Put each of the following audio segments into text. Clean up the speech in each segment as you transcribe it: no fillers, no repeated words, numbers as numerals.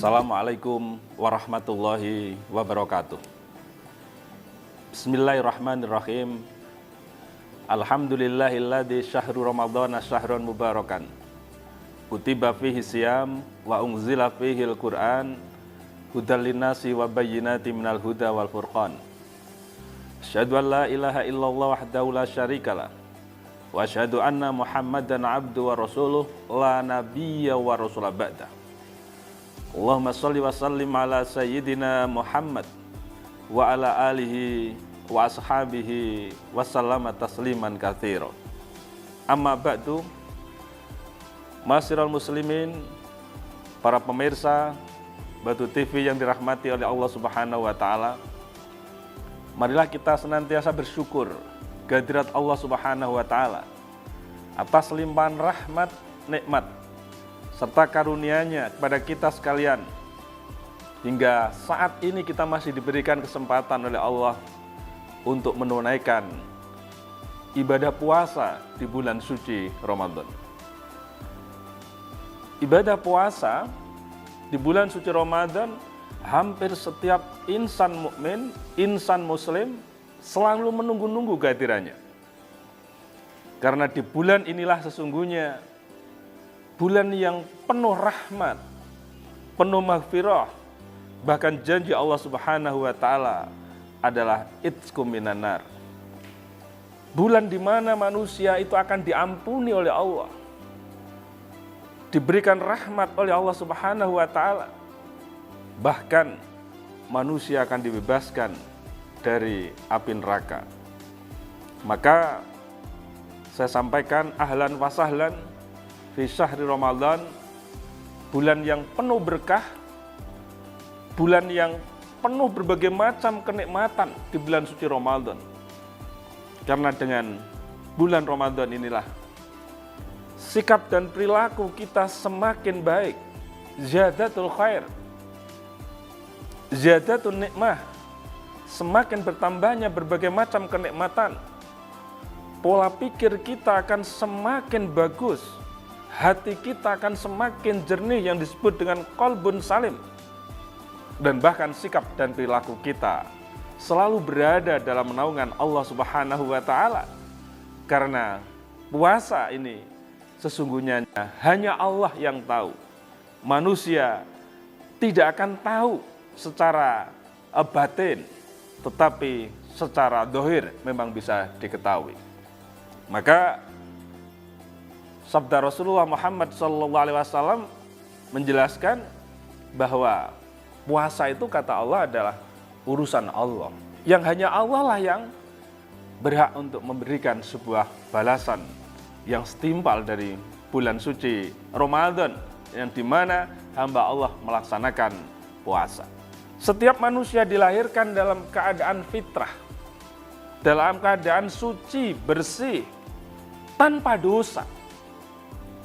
Assalamualaikum warahmatullahi wabarakatuh. Bismillahirrahmanirrahim. Alhamdulillahilladzi syahru ramadhana syahron mubarakan. Kutiba fihi siyam wa unzila fihi al-Qur'an hudal linnasi wa bayyinati minal huda wal furqan. Asyhadu an la ilaha illallah wahdahu la syarikalah wa asyhadu anna Muhammadan abdu wa rasuluh la nabiyya wa rasula ba'da. Allahumma sholli wa sallim ala sayyidina Muhammad wa ala alihi wa ashabihi wa sallama tasliman katsira. Amma ba'du, ma'asyiral muslimin, para pemirsa Batu TV yang dirahmati oleh Allah Subhanahu wa taala. Marilah kita senantiasa bersyukur kehadirat Allah Subhanahu wa taala atas limpahan rahmat, nikmat serta karunia-Nya kepada kita sekalian. Hingga saat ini kita masih diberikan kesempatan oleh Allah untuk menunaikan ibadah puasa di bulan suci Ramadan. Ibadah puasa di bulan suci Ramadan, hampir setiap insan mukmin, insan muslim selalu menunggu-nunggu kehadirannya. Karena di bulan inilah sesungguhnya bulan yang penuh rahmat, penuh maghfirah, bahkan janji Allah Subhanahu wa taala adalah itskum minan nar. Bulan di mana manusia itu akan diampuni oleh Allah, diberikan rahmat oleh Allah Subhanahu wa taala. Bahkan manusia akan dibebaskan dari api neraka. Maka saya sampaikan ahlan wa sahlan fi syahri Ramadan, bulan yang penuh berkah, bulan yang penuh berbagai macam kenikmatan di bulan suci Ramadan. Karena dengan bulan Ramadan inilah sikap dan perilaku kita semakin baik, ziyadatul khair, ziyadatul nikmah, semakin bertambahnya berbagai macam kenikmatan. Pola pikir kita akan semakin bagus, hati kita akan semakin jernih yang disebut dengan qalbun salim. Dan bahkan sikap dan perilaku kita selalu berada dalam naungan Allah Subhanahu wa taala. Karena puasa ini sesungguhnya hanya Allah yang tahu. Manusia tidak akan tahu secara batin, tetapi secara zahir memang bisa diketahui. Maka sabda Rasulullah Muhammad SAW menjelaskan bahwa puasa itu kata Allah adalah urusan Allah, yang hanya Allah lah yang berhak untuk memberikan sebuah balasan yang setimpal dari bulan suci Ramadan, yang dimana hamba Allah melaksanakan puasa. Setiap manusia dilahirkan dalam keadaan fitrah, dalam keadaan suci, bersih, tanpa dosa.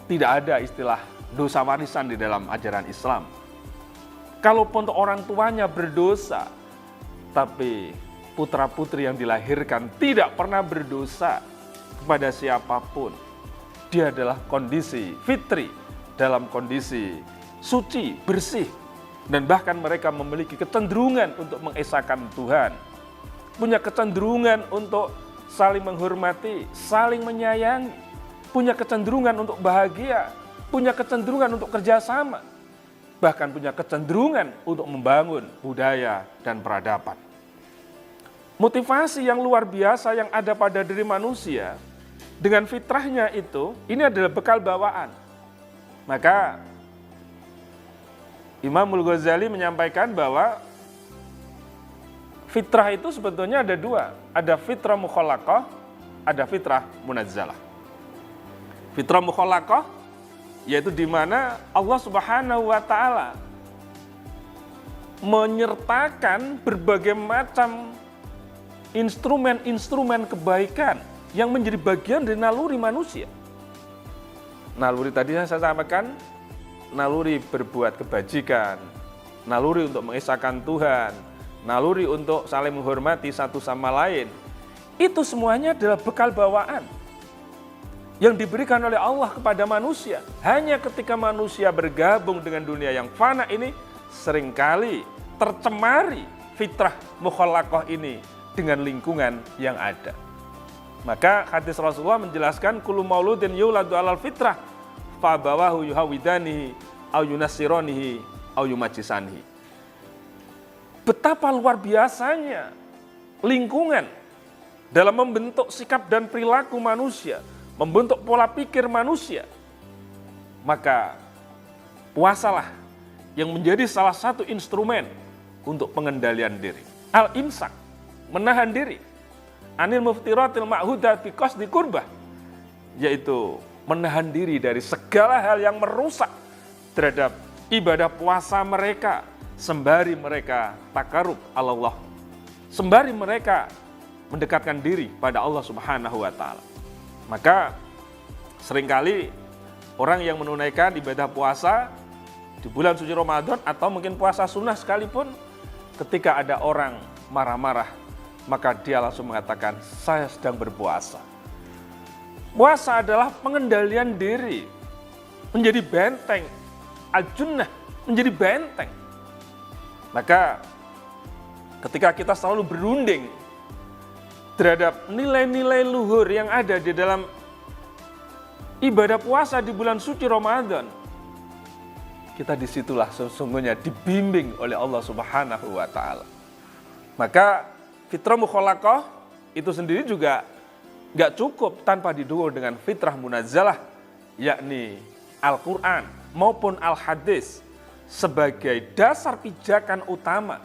Tidak ada istilah dosa warisan di dalam ajaran Islam. Kalaupun orang tuanya berdosa, tapi putra-putri yang dilahirkan tidak pernah berdosa kepada siapapun. Dia adalah kondisi fitri, dalam kondisi suci, bersih. Dan bahkan mereka memiliki kecenderungan untuk mengesahkan Tuhan. Punya kecenderungan untuk saling menghormati, saling menyayangi. Punya kecenderungan untuk bahagia, punya kecenderungan untuk kerjasama. Bahkan punya kecenderungan untuk membangun budaya dan peradaban. Motivasi yang luar biasa yang ada pada diri manusia dengan fitrahnya itu, ini adalah bekal bawaan. Maka Imamul Ghazali menyampaikan bahwa fitrah itu sebetulnya ada dua. Ada fitrah mukhalaqah, ada fitrah munazzalah. Fitrah mukhalaqah yaitu di mana Allah Subhanahu wa taala menyertakan berbagai macam instrumen-instrumen kebaikan yang menjadi bagian dari naluri manusia. Naluri tadi saya sampaikan, naluri berbuat kebajikan, naluri untuk mengesahkan Tuhan, naluri untuk saling menghormati satu sama lain. Itu semuanya adalah bekal bawaan yang diberikan oleh Allah kepada manusia. Hanya ketika manusia bergabung dengan dunia yang fana ini, seringkali tercemari fitrah mukhallaqah ini dengan lingkungan yang ada. Maka hadis Rasulullah menjelaskan kullu mauludin yuladu alal fitrah fa abawahu yuhawidanihi au yunassiranihi au yumajjisanihi. Betapa luar biasanya lingkungan dalam membentuk sikap dan perilaku manusia, membentuk pola pikir manusia. Maka puasalah yang menjadi salah satu instrumen untuk pengendalian diri. Al-imsak, menahan diri. Anil muftiratil ma'hudah bi qasdi qurbah, yaitu menahan diri dari segala hal yang merusak terhadap ibadah puasa mereka, sembari mereka takarub Allah, sembari mereka mendekatkan diri pada Allah Subhanahu wa Ta'ala. Maka seringkali orang yang menunaikan ibadah puasa di bulan suci Ramadan atau mungkin puasa sunnah sekalipun, ketika ada orang marah-marah, maka dia langsung mengatakan, saya sedang berpuasa. Puasa adalah pengendalian diri, menjadi benteng, al-junnah, menjadi benteng. Maka ketika kita selalu berunding terhadap nilai-nilai luhur yang ada di dalam ibadah puasa di bulan suci Ramadan, kita disitulah sesungguhnya dibimbing oleh Allah Subhanahu wa Ta'ala. Maka fitrah mukhallaqah itu sendiri juga nggak cukup tanpa didukung dengan fitrah munazzalah, yakni Al-Quran maupun Al-Hadis sebagai dasar pijakan utama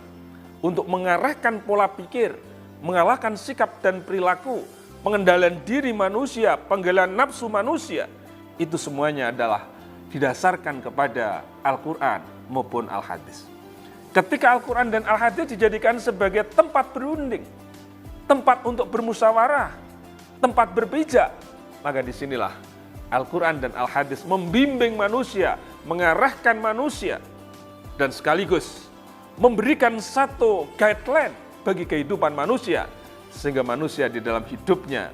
untuk mengarahkan pola pikir, mengalahkan sikap dan perilaku, pengendalian diri manusia, pengendalian nafsu manusia. Itu semuanya adalah didasarkan kepada Al-Quran maupun Al-Hadis. Ketika Al-Quran dan Al-Hadis dijadikan sebagai tempat berunding, tempat untuk bermusyawarah, tempat berpijak, maka disinilah Al-Quran dan Al-Hadis membimbing manusia, mengarahkan manusia, dan sekaligus memberikan satu guideline bagi kehidupan manusia, sehingga manusia di dalam hidupnya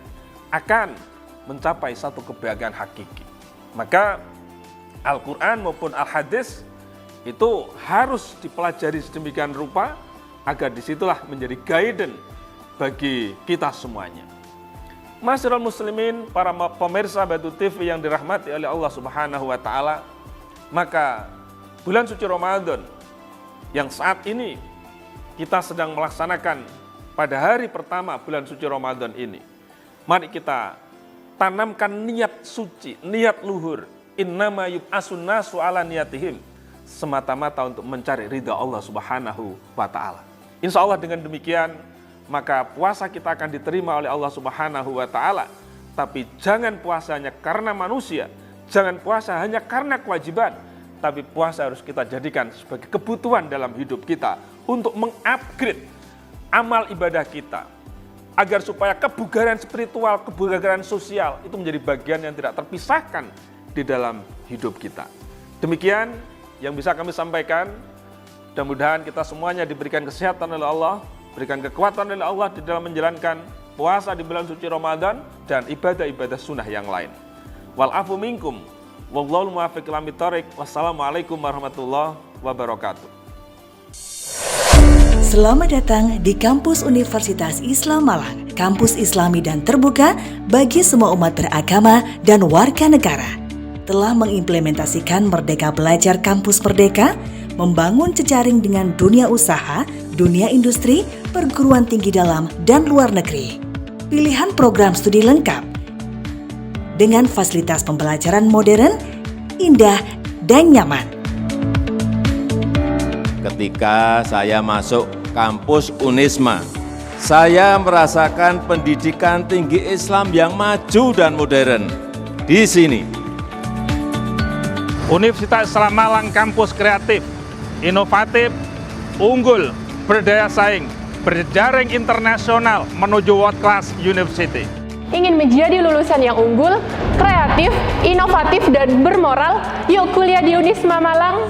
akan mencapai satu kebahagiaan hakiki. Maka Al-Quran maupun Al-Hadis itu harus dipelajari sedemikian rupa agar disitulah menjadi guidance bagi kita semuanya. Masyarul muslimin, para pemirsa Batu TV yang dirahmati oleh Allah Subhanahu wa Ta'ala, maka bulan suci Ramadan yang saat ini kita sedang melaksanakan pada hari pertama bulan suci Ramadan ini, mari kita tanamkan niat suci, niat luhur. Innama yub'asun nasu ala niyatihim, semata-mata untuk mencari ridha Allah Subhanahu wa Ta'ala. Insya Allah dengan demikian, maka puasa kita akan diterima oleh Allah Subhanahu wa Ta'ala. Tapi jangan puasa hanya karena manusia, jangan puasa hanya karena kewajiban, tapi puasa harus kita jadikan sebagai kebutuhan dalam hidup kita untuk mengupgrade amal ibadah kita, agar supaya kebugaran spiritual, kebugaran sosial itu menjadi bagian yang tidak terpisahkan di dalam hidup kita. Demikian yang bisa kami sampaikan. Mudah-mudahan kita semuanya diberikan kesehatan oleh Allah, berikan kekuatan oleh Allah di dalam menjalankan puasa di bulan suci Ramadan dan ibadah-ibadah sunnah yang lain. Wal afu minkum, wallahul muwaffiq ila thoriq. Wassalamualaikum warahmatullahi wabarakatuh. Selamat datang di Kampus Universitas Islam Malang, kampus Islami dan terbuka bagi semua umat beragama dan warga negara. Telah mengimplementasikan Merdeka Belajar Kampus Merdeka, membangun jejaring dengan dunia usaha, dunia industri, perguruan tinggi dalam dan luar negeri. Pilihan program studi lengkap dengan fasilitas pembelajaran modern, indah, dan nyaman. Ketika saya masuk kampus Unisma, saya merasakan pendidikan tinggi Islam yang maju dan modern. Di sini Universitas Islam Malang kampus kreatif, inovatif, unggul, berdaya saing, berjaring internasional menuju world class university. Ingin menjadi lulusan yang unggul, kreatif, inovatif, dan bermoral? Yuk kuliah di Unisma Malang.